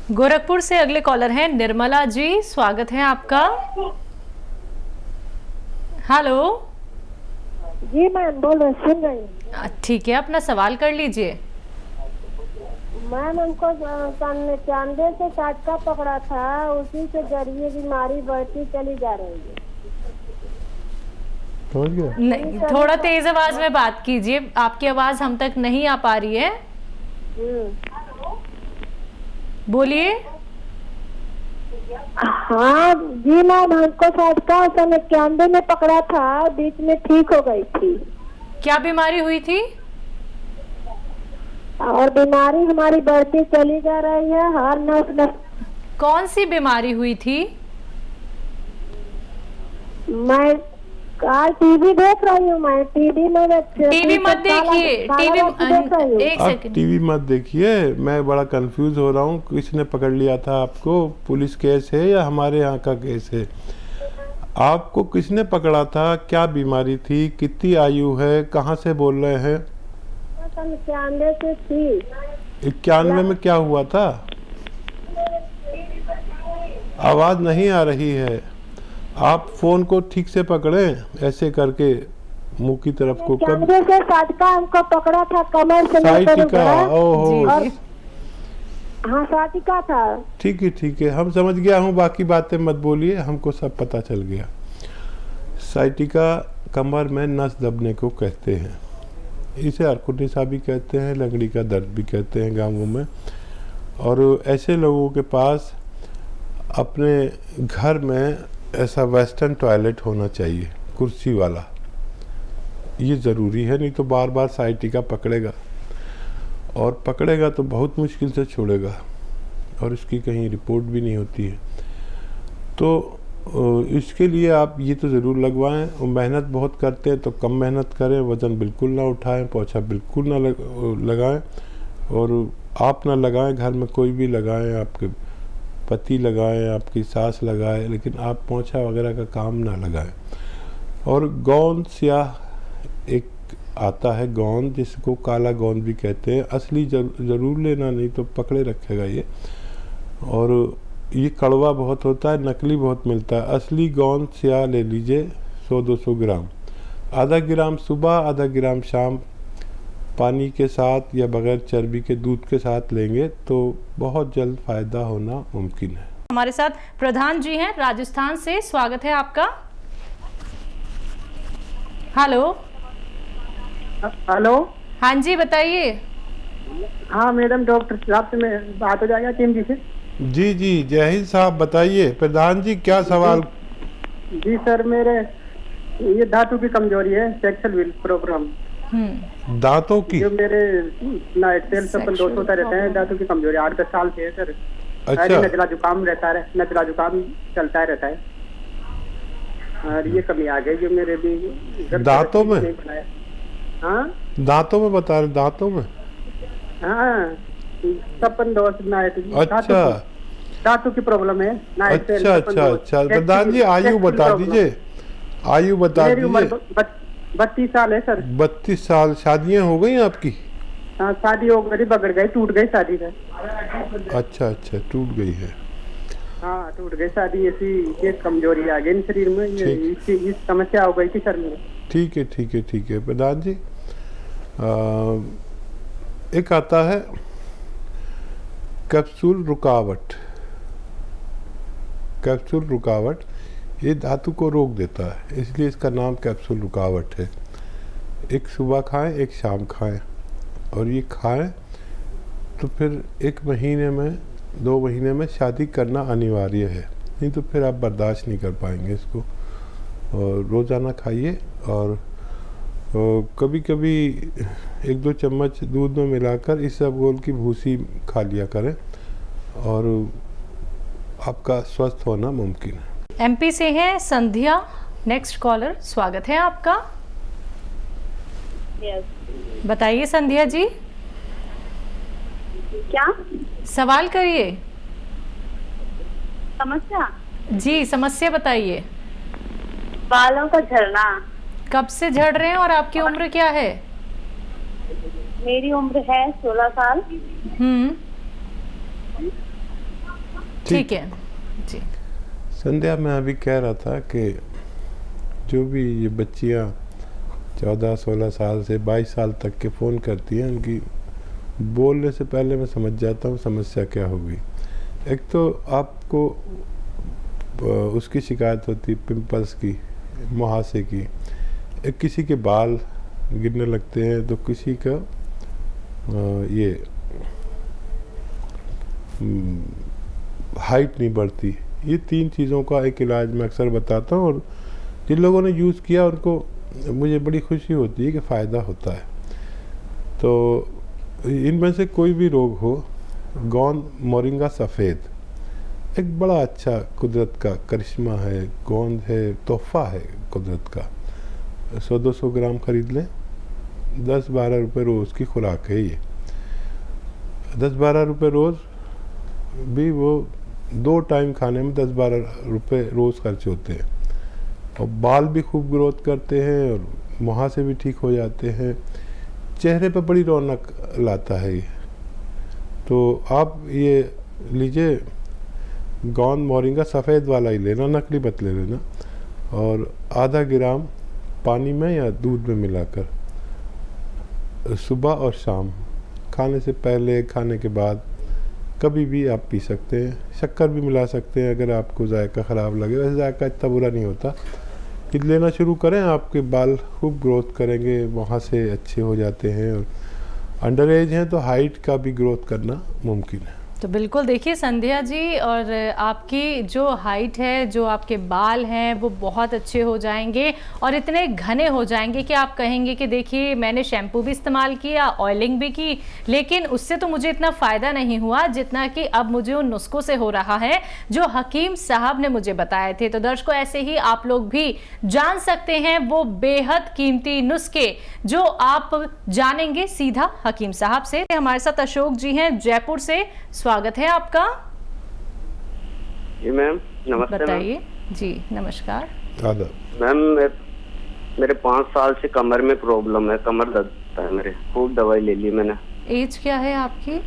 गोरखपुर से अगले कॉलर हैं निर्मला जी, स्वागत है आपका। हेलो जी मैम, बोल रहे, सुन रही हूँ। ठीक है, अपना सवाल कर लीजिए। मैम, हमको 95 से साटका पकड़ा था, उसी से जरिए बीमारी बढ़ती चली जा रही है। नहीं, थोड़ा तेज आवाज में बात कीजिए, आपकी आवाज हम तक नहीं आ पा रही है। बोलिए। हाँ जी मैम, हमको साटका 91 में पकड़ा था, बीच में ठीक हो गई थी। क्या बीमारी हुई थी? और बीमारी हमारी बढ़ती चली जा रही है, हर नस। कौन सी बीमारी हुई थी? मैं आज टीवी देख रही हूँ। मैं टीवी मत देखिए, एक सेकंड, टीवी मत देखिए। मैं बड़ा कंफ्यूज हो रहा हूँ, किसने पकड़ लिया था आपको? पुलिस केस है या हमारे यहाँ का केस है? आपको किसने पकड़ा था? क्या बीमारी थी? कितनी आयु है? कहाँ से बोल रहे हैं? 91 से थी। 91 में क्या हुआ था? आवाज नहीं आ रही है। आप फोन को ठीक से पकड़ें, ऐसे करके मुंह की तरफ को। कब से साटका हमको पकड़ा था, कमर से साइटिका? ओहो, हाँ साटिका था। ठीक है, हम समझ गया हूँ, बाकी बातें मत बोलिए, हमको सब पता चल गया। साइटिका कमर में नस दबने को कहते हैं, इसे अर्कुटिसा भी कहते हैं, लंगड़ी का दर्द भी कहते हैं गाँवों में। और ऐसे लोगों के पास अपने घर में ऐसा वेस्टर्न टॉयलेट होना चाहिए, कुर्सी वाला, ये ज़रूरी है, नहीं तो बार बार साइटिका पकड़ेगा, और पकड़ेगा तो बहुत मुश्किल से छोड़ेगा, और इसकी कहीं रिपोर्ट भी नहीं होती है। तो इसके लिए आप ये तो ज़रूर लगवाएं। और मेहनत बहुत करते हैं तो कम मेहनत करें, वज़न बिल्कुल ना उठाएं, पोछा बिल्कुल ना लगाएं, और आप ना लगाएं, घर में कोई भी लगाएं, आपके पति लगाएं, आपकी सास लगाए, लेकिन आप पोछा वगैरह का काम ना लगाएं। और गोंद स्याह एक आता है, गोंद, जिसको काला गोंद भी कहते हैं, असली ज़रूर लेना, नहीं तो पकड़े रखेगा ये। और ये कड़वा बहुत होता है, नकली बहुत मिलता है। असली गोंद स्याह ले लीजिए 100-200 ग्राम, आधा ग्राम सुबह, आधा ग्राम शाम, पानी के साथ या बगैर चर्बी के दूध के साथ लेंगे तो बहुत जल्द फायदा होना मुमकिन है। हमारे साथ प्रधान जी हैं राजस्थान से, स्वागत है आपका। हेलो हेलो, हाँ जी बताइए। हाँ मैडम, डॉक्टर साहब से बात हो जाएगा टीम जी से? जी, जय हिंद साहब, बताइए प्रधान जी, क्या सवाल? जी सर, मेरे ये धातु की कमजोरी है, सेक्सुअल प्रॉब्लम। दांतों की? जो मेरे नाइट सेल सपन दोष होता रहता है, दांतों की कमजोरी 8-10 साल से है सर। अच्छा। नजला जुकाम रहता है, नजला जुकाम चलता रहता है, और ये कमी आ गई जो मेरे भी दांतों में? हाँ दांतों में बता रहे? दांतों में? हाँ, सपन दोष नाइट। अच्छा, दांतों की प्रॉब्लम है। अच्छा। प्रधान जी आयु बता दीजिए, आयु बता दीजिए। 32 साल है सर। 32 साल। शादियाँ हो गई आपकी? हाँ, शादी हो गई, बगड़ गई, टूट गई शादी है। अच्छा, टूट गई है। हाँ, टूट गई शादी, ऐसी ये कमजोरी आ गई शरीर में, ये समस्या हो गई थी सर मेरे। ठीक है प्रधान जी। एक आता है कैप्सूल रुकावट। कैप्सूल रुकावट ये धातु को रोक देता है, इसलिए इसका नाम कैप्सूल रुकावट है। एक सुबह खाएं, एक शाम खाएं, और ये खाएं तो फिर 1 महीने में, 2 महीने में शादी करना अनिवार्य है, नहीं तो फिर आप बर्दाश्त नहीं कर पाएंगे इसको। और रोज़ाना खाइए, और कभी कभी 1-2 चम्मच दूध में मिलाकर इसबगोल की भूसी खा लिया करें, और आपका स्वस्थ होना मुमकिन है। एमपी से है संध्या, नेक्स्ट कॉलर, स्वागत है आपका। बताइए संध्या जी, क्या सवाल करिए। समस्या? जी समस्या बताइए। बालों का झड़ना। कब से झड़ रहे हैं और आपकी उम्र क्या है? मेरी उम्र है 16 साल। ठीक है जी। संध्या, मैं अभी कह रहा था कि जो भी ये बच्चियाँ 14-16 साल से 22 साल तक के फ़ोन करती हैं, उनकी बोलने से पहले मैं समझ जाता हूँ समस्या क्या होगी। एक तो आपको उसकी शिकायत होती पिंपल्स की, मुहासे की, एक किसी के बाल गिरने लगते हैं, तो किसी का ये हाइट नहीं बढ़ती। ये 3 चीज़ों का एक इलाज मैं अक्सर बताता हूँ, और जिन लोगों ने यूज़ किया उनको मुझे बड़ी खुशी होती है कि फ़ायदा होता है। तो इनमें से कोई भी रोग हो, गोंद मोरिंगा सफ़ेद एक बड़ा अच्छा कुदरत का करिश्मा है, गोंद है, तोहफ़ा है कुदरत का। 100-200 ग्राम ख़रीद लें, 10-12 रुपये रोज़ की खुराक है ये। 10-12 रुपये रोज़ भी, वो 2 टाइम खाने में 10-12 रुपये रोज़ खर्च होते हैं, और बाल भी खूब ग्रोथ करते हैं, और मुहासे भी ठीक हो जाते हैं, चेहरे पे बड़ी रौनक लाता है ये। तो आप ये लीजिए, गोंद मोरिंगा सफ़ेद वाला ही लेना, नकली मत ले लेना, और आधा ग्राम पानी में या दूध में मिलाकर सुबह और शाम, खाने से पहले, खाने के बाद, कभी भी आप पी सकते हैं। शक्कर भी मिला सकते हैं अगर आपको जायका ख़राब लगे। वैसे जायका इतना बुरा नहीं होता। कि लेना शुरू करें, आपके बाल खूब ग्रोथ करेंगे, वहाँ से अच्छे हो जाते हैं, और अंडर एज हैं तो हाइट का भी ग्रोथ करना मुमकिन है। तो बिल्कुल देखिए संध्या जी, और आपकी जो हाइट है, जो आपके बाल हैं, वो बहुत अच्छे हो जाएंगे और इतने घने हो जाएंगे कि आप कहेंगे कि देखिए मैंने शैम्पू भी इस्तेमाल किया, ऑयलिंग भी की, लेकिन उससे तो मुझे इतना फ़ायदा नहीं हुआ जितना कि अब मुझे उन नुस्खों से हो रहा है जो हकीम साहब ने मुझे बताए थे। तो दर्शकों, ऐसे ही आप लोग भी जान सकते हैं वो बेहद कीमती नुस्खे जो आप जानेंगे सीधा हकीम साहब से। हमारे साथ अशोक जी हैं जयपुर से, स्वागत है आपका। जी मैम, नमस्ते। बताइए जी। नमस्कार मैम, मेरे 5 साल से कमर में प्रॉब्लम है, कमर दर्द है मेरे, खूब दवाई ले ली मैंने। एज क्या है आपकी?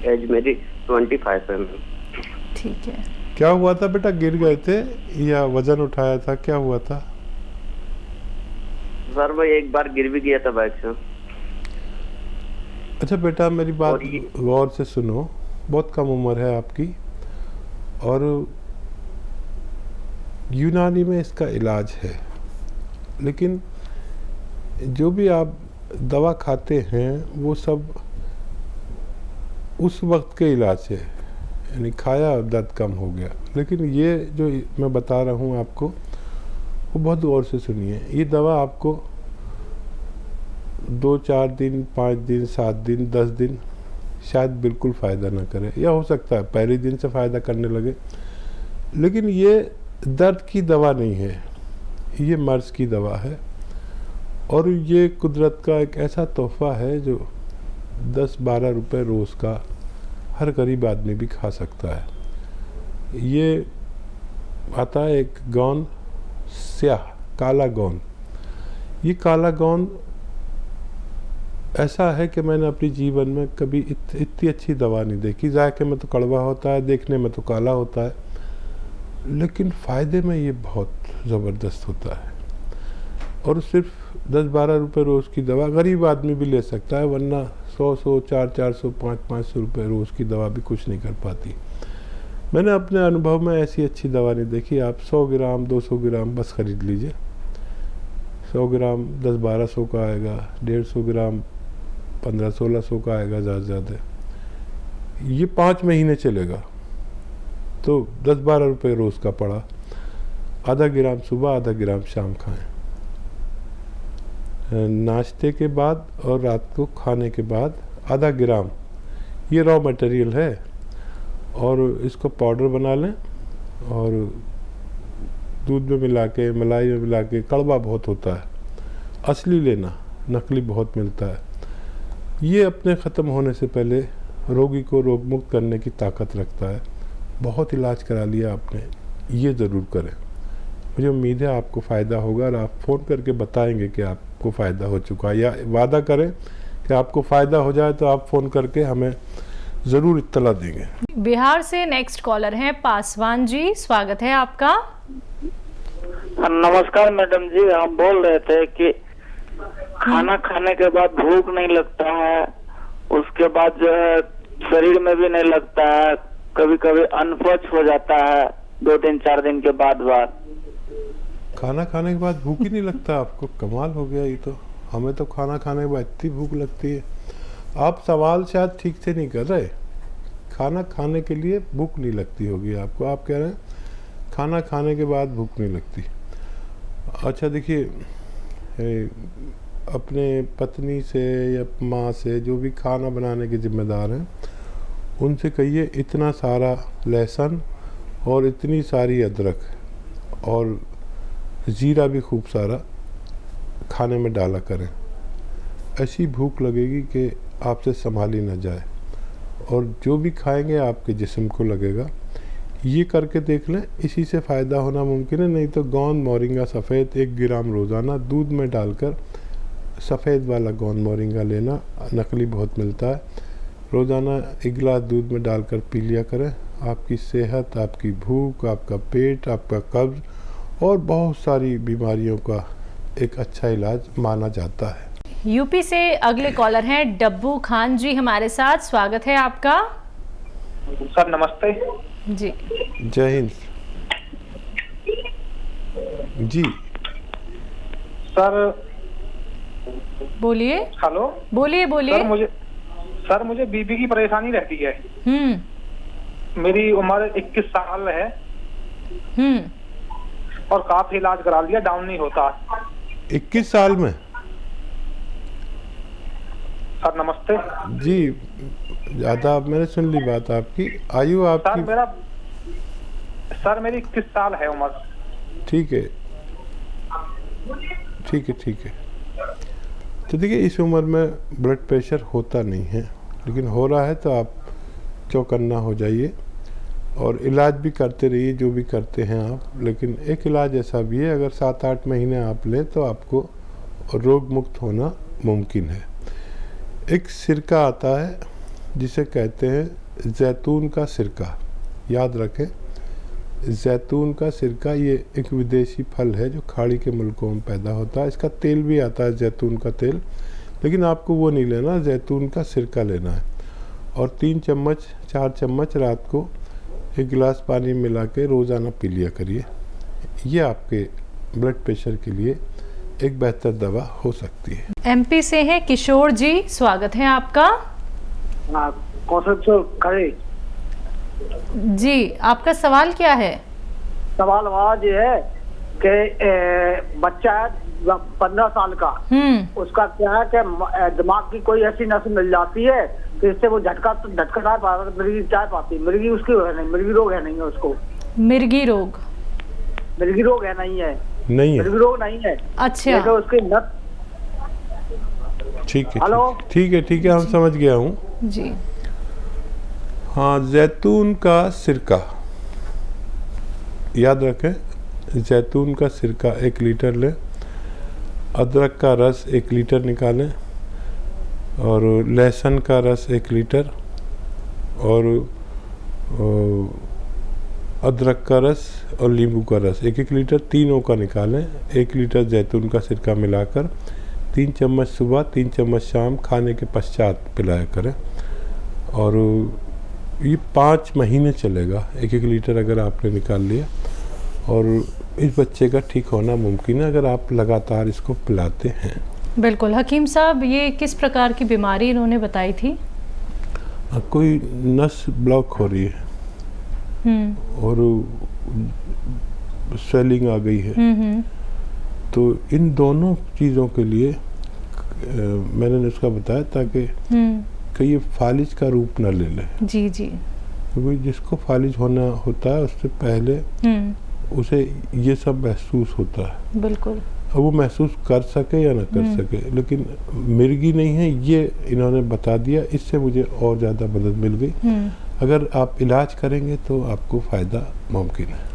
एज मेरी 25 है मैम। ठीक है। क्या हुआ था बेटा, गिर गए थे या वजन उठाया था, क्या हुआ था? सर मैं एक बार गिर भी गया था बाइक से। अच्छा बेटा, मेरी बात गौर से सुनो, बहुत कम उम्र है आपकी, और यूनानी में इसका इलाज है, लेकिन जो भी आप दवा खाते हैं वो सब उस वक्त के इलाज से, यानी खाया और दर्द कम हो गया। लेकिन ये जो मैं बता रहा हूँ आपको, वो बहुत गौर से सुनिए। ये दवा आपको 2-4 दिन, 5 दिन, 7 दिन, 10 दिन शायद बिल्कुल फ़ायदा ना करे, या हो सकता है पहले दिन से फ़ायदा करने लगे, लेकिन ये दर्द की दवा नहीं है, ये मर्ज़ की दवा है। और ये कुदरत का एक ऐसा तोहफ़ा है जो 10-12 रुपये रोज़ का हर गरीब आदमी भी खा सकता है। ये आता है एक गोंद स्याह, काला गोंद। ये काला गोंद ऐसा है कि मैंने अपने जीवन में कभी इतनी अच्छी दवा नहीं देखी। जायके में तो कड़वा होता है, देखने में तो काला होता है, लेकिन फ़ायदे में ये बहुत ज़बरदस्त होता है। और सिर्फ 10-12 रुपये रोज़ की दवा गरीब आदमी भी ले सकता है, वरना 100-100, 400-400, 500-500 रुपये रोज़ की दवा भी कुछ नहीं कर पाती। मैंने अपने अनुभव में ऐसी अच्छी दवा नहीं देखी। आप 100 ग्राम 200 ग्राम बस ख़रीद लीजिए। 100 ग्राम 10-1200 का आएगा, 150 ग्राम 1500-1600 का आएगा ज़्यादा से ज़्यादा। ये 5 महीने चलेगा, तो 10-12 रुपये रोज़ का पड़ा। आधा ग्राम सुबह, आधा ग्राम शाम खाएं, नाश्ते के बाद और रात को खाने के बाद आधा ग्राम। ये रॉ मटेरियल है, और इसको पाउडर बना लें और दूध में मिला के, मलाई में मिला के। कड़वा बहुत होता है, असली लेना, नकली बहुत मिलता है। ये अपने ख़त्म होने से पहले रोगी को रोग मुक्त करने की ताकत रखता है। बहुत इलाज करा लिया आपने, ये ज़रूर करें। मुझे उम्मीद है आपको फ़ायदा होगा, और आप फ़ोन करके बताएंगे कि आपको फ़ायदा हो चुका है, या वादा करें कि आपको फ़ायदा हो जाए तो आप फ़ोन करके हमें ज़रूर इत्तला देंगे। बिहार से नेक्स्ट कॉलर हैं पासवान जी, स्वागत है आपका। नमस्कार मैडम जी, हम बोल रहे थे कि खाना खाने के बाद भूख नहीं लगता है, उसके बाद जो है शरीर में भी नहीं लगता है, कभी कभी अनपच हो जाता है 2-3-4 दिन के बाद। खाना खाने के बाद भूख ही नहीं लगता आपको? कमाल हो गया ये तो। हमें तो खाना खाने के बाद इतनी भूख लगती है। आप सवाल शायद ठीक से नहीं कर रहे। खाना खाने के लिए भूख नहीं लगती होगी आपको, आप कह रहे हैं खाना खाने के बाद भूख नहीं लगती। अच्छा देखिए, अपने पत्नी से या माँ से जो भी खाना बनाने के जिम्मेदार हैं उनसे कहिए इतना सारा लहसुन और इतनी सारी अदरक और ज़ीरा भी खूब सारा खाने में डाला करें। ऐसी भूख लगेगी कि आपसे संभाली ना जाए, और जो भी खाएंगे आपके जिस्म को लगेगा। ये करके देख लें, इसी से फ़ायदा होना मुमकिन है। नहीं तो गोंद मोरिंगा सफ़ेद 1 ग्राम रोज़ाना दूध में डालकर, सफ़ेद वाला गोंद मोरिंगा लेना, नकली बहुत मिलता है, रोज़ाना 1 गिलास दूध में डालकर पी लिया करें। आपकी सेहत, आपकी भूख, आपका पेट, आपका कब्ज़ और बहुत सारी बीमारियों का एक अच्छा इलाज माना जाता है। यूपी से अगले कॉलर हैं डब्बू खान जी हमारे साथ, स्वागत है आपका। सर नमस्ते जी। जय हिंद जी। सर बोलिए। हेलो, बोलिए बोलिए। सर मुझे बीपी की परेशानी रहती है। मेरी उम्र 21 साल है और काफी इलाज करा लिया, डाउन नहीं होता। 21 साल में? सर नमस्ते जी, ज़्यादा मैंने सुन ली बात आपकी। आयु आपकी? सर मेरी 21 साल है उम्र। ठीक है ठीक है ठीक है। तो देखिए, इस उम्र में ब्लड प्रेशर होता नहीं है, लेकिन हो रहा है तो आप चौकन्ना हो जाइए और इलाज भी करते रहिए जो भी करते हैं आप। लेकिन एक इलाज ऐसा भी है, अगर 7-8 महीने आप लें तो आपको रोग मुक्त होना मुमकिन है। एक सिरका आता है जिसे कहते हैं जैतून का सिरका, याद रखें। जैतून का सिरका ये एक विदेशी फल है जो खाड़ी के मुल्कों में पैदा होता है। इसका तेल भी आता है, जैतून का तेल, लेकिन आपको वो नहीं लेना, जैतून का सिरका लेना है। और 3-4 चम्मच रात को 1 गिलास पानी मिला के रोज़ाना पी लिया करिए। ये आपके ब्लड प्रेशर के लिए एक बेहतर दवा हो सकती है। एमपी से हैं किशोर जी, स्वागत है आपका। करे जी, आपका सवाल क्या है? सवाल आज ये है कि बच्चा है 15 साल का, उसका क्या है कि दिमाग की कोई ऐसी नस मिल जाती है कि इससे वो झटका मिर्गी चाह पाती। मिर्गी उसकी है नहीं, मिर्गी रोग है नहीं है उसको। मिर्गी रोग? मिर्गी रोग है नहीं है, नहीं है, मिर्गी रोग नहीं है। अच्छा, तो उसकी नस। ठीक है, हेलो, ठीक है, हम समझ गया हूँ जी। हाँ, जैतून का सिरका याद रखें। जैतून का सिरका 1 लीटर लें, अदरक का रस 1 लीटर निकालें, और लहसुन का रस 1 लीटर, और अदरक का रस और नींबू का रस 1-1 लीटर, तीनों का निकालें। 1 लीटर जैतून का सिरका मिलाकर 3 चम्मच सुबह, 3 चम्मच शाम खाने के पश्चात पिलाया करें। और ये 5 महीने चलेगा, 1-1 लीटर अगर आपने निकाल लिया, और इस बच्चे का ठीक होना मुमकिन है अगर आप लगातार इसको पिलाते हैं। बिल्कुल। हकीम साहब, ये किस प्रकार की बीमारी इन्होंने बताई थी? कोई नस ब्लॉक हो रही है और स्वेलिंग आ गई है। तो इन दोनों चीज़ों के लिए मैंने उसका बताया ताकि कि ये फालिज का रूप न ले ले। जी जी। क्योंकि जिसको फालिज होना होता है उससे पहले उसे ये सब महसूस होता है। बिल्कुल। अब वो महसूस कर सके या ना कर सके, लेकिन मिर्गी नहीं है, ये इन्होंने बता दिया, इससे मुझे और ज़्यादा मदद मिल गई। अगर आप इलाज करेंगे तो आपको फ़ायदा मुमकिन है।